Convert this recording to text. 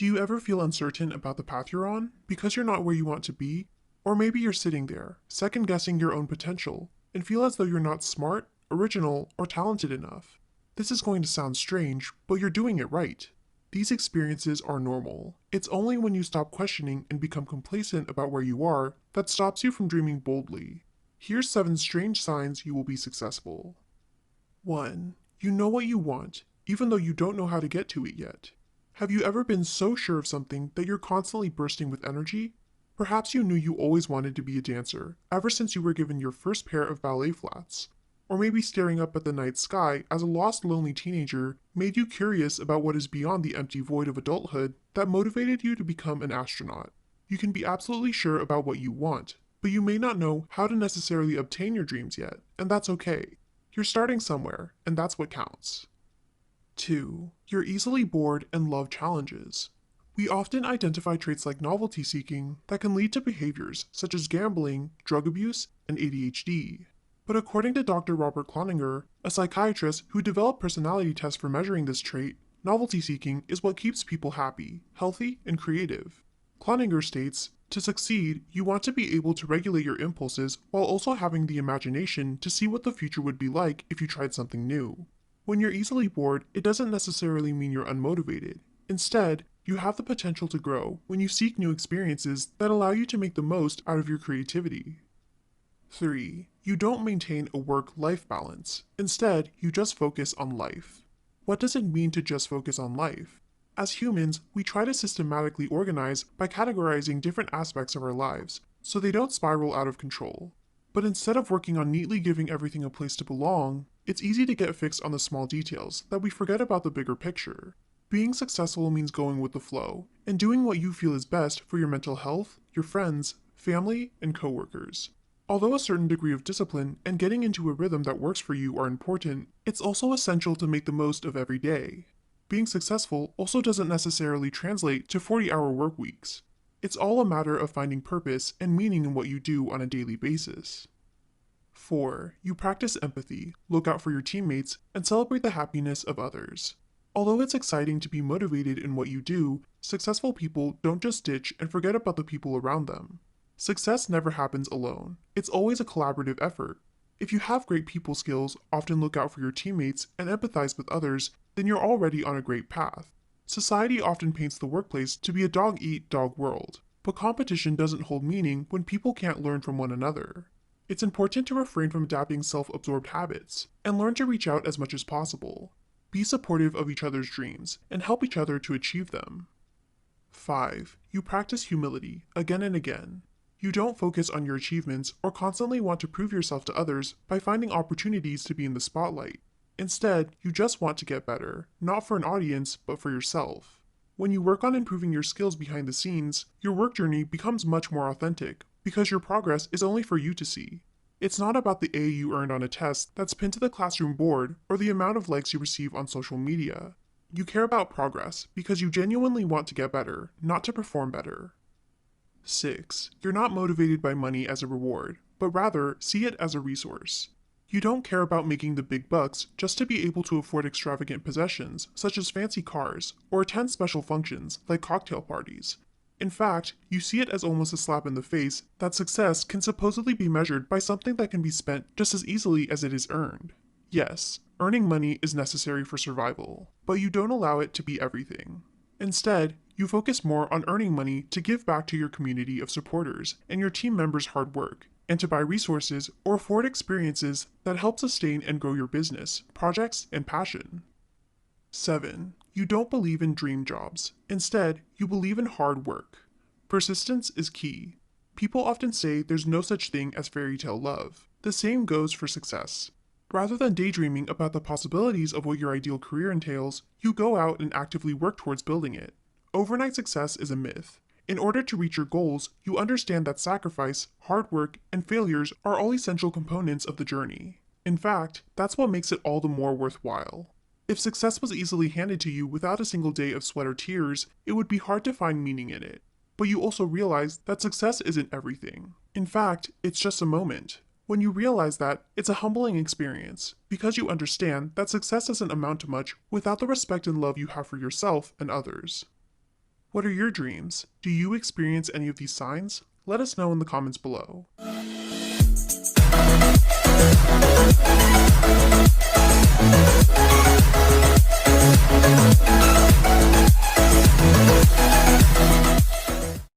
Do you ever feel uncertain about the path you're on because you're not where you want to be? Or maybe you're sitting there, second guessing your own potential, and feel as though you're not smart, original, or talented enough. This is going to sound strange, but you're doing it right. These experiences are normal. It's only when you stop questioning and become complacent about where you are that stops you from dreaming boldly. Here's 7 strange signs you will be successful. 1. You know what you want, even though you don't know how to get to it yet. Have you ever been so sure of something that you're constantly bursting with energy? Perhaps you knew you always wanted to be a dancer, ever since you were given your first pair of ballet flats. Or maybe staring up at the night sky as a lost, lonely teenager made you curious about what is beyond the empty void of adulthood that motivated you to become an astronaut. You can be absolutely sure about what you want, but you may not know how to necessarily obtain your dreams yet, and that's okay. You're starting somewhere, and that's what counts. 2. You're easily bored and love challenges. We often identify traits like novelty seeking that can lead to behaviors such as gambling, drug abuse, and ADHD. But according to Dr. Robert Cloninger, a psychiatrist who developed personality tests for measuring this trait, novelty seeking is what keeps people happy, healthy, and creative. Cloninger states, to succeed, you want to be able to regulate your impulses while also having the imagination to see what the future would be like if you tried something new. When you're easily bored, it doesn't necessarily mean you're unmotivated. Instead, you have the potential to grow when you seek new experiences that allow you to make the most out of your creativity. 3. You don't maintain a work-life balance. Instead, you just focus on life. What does it mean to just focus on life? As humans, we try to systematically organize by categorizing different aspects of our lives, so they don't spiral out of control. But instead of working on neatly giving everything a place to belong, it's easy to get fixed on the small details that we forget about the bigger picture. Being successful means going with the flow, and doing what you feel is best for your mental health, your friends, family, and coworkers. Although a certain degree of discipline and getting into a rhythm that works for you are important, it's also essential to make the most of every day. Being successful also doesn't necessarily translate to 40-hour work weeks. It's all a matter of finding purpose and meaning in what you do on a daily basis. 4. You practice empathy, look out for your teammates, and celebrate the happiness of others. Although it's exciting to be motivated in what you do, successful people don't just ditch and forget about the people around them. Success never happens alone. It's always a collaborative effort. If you have great people skills, often look out for your teammates, and empathize with others, then you're already on a great path. Society often paints the workplace to be a dog-eat-dog world, but competition doesn't hold meaning when people can't learn from one another. It's important to refrain from adapting self-absorbed habits, and learn to reach out as much as possible. Be supportive of each other's dreams, and help each other to achieve them. 5. You practice humility, again and again. You don't focus on your achievements or constantly want to prove yourself to others by finding opportunities to be in the spotlight. Instead, you just want to get better, not for an audience, but for yourself. When you work on improving your skills behind the scenes, your work journey becomes much more authentic, because your progress is only for you to see. It's not about the A you earned on a test that's pinned to the classroom board or the amount of likes you receive on social media. You care about progress because you genuinely want to get better, not to perform better. 6. You're not motivated by money as a reward, but rather see it as a resource. You don't care about making the big bucks just to be able to afford extravagant possessions, such as fancy cars, or attend special functions, like cocktail parties. In fact, you see it as almost a slap in the face that success can supposedly be measured by something that can be spent just as easily as it is earned. Yes, earning money is necessary for survival, but you don't allow it to be everything. Instead, you focus more on earning money to give back to your community of supporters and your team members' hard work, and to buy resources or afford experiences that help sustain and grow your business, projects, and passion. 7. You don't believe in dream jobs. Instead, you believe in hard work. Persistence is key. People often say there's no such thing as fairy tale love. The same goes for success. Rather than daydreaming about the possibilities of what your ideal career entails, you go out and actively work towards building it. Overnight success is a myth. In order to reach your goals, you understand that sacrifice, hard work, and failures are all essential components of the journey. In fact, that's what makes it all the more worthwhile. If success was easily handed to you without a single day of sweat or tears, it would be hard to find meaning in it. But you also realize that success isn't everything. In fact, it's just a moment. When you realize that, it's a humbling experience, because you understand that success doesn't amount to much without the respect and love you have for yourself and others. What are your dreams? Do you experience any of these signs? Let us know in the comments below.